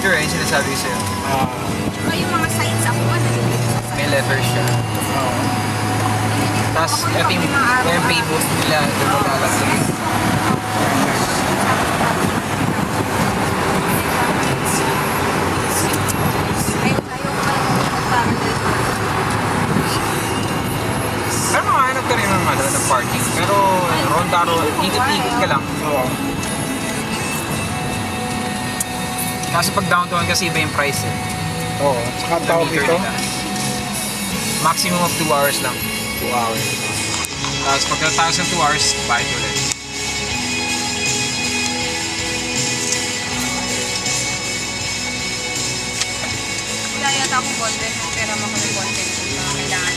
leather eh, sinasabi ko sa'yo. Saka yung mga sides ako, nalilito sa sides. May leather siya. Tapos, ito yung pay booth nila, doon mo lalagay. Pero makahanap ka rin ng parking. Pero, Rondaro, ikot-ikot ka lang. Kaso pag downtown kasi iba yung price eh. Oo. Tsaka ang tawag Meter dito. nila. Maximum of 2 hours lang. 2 hours. Tapos pagkatapos ng 2 hours, bayad ulit. Wala yata akong content, pero ako ng content kung mga kailangan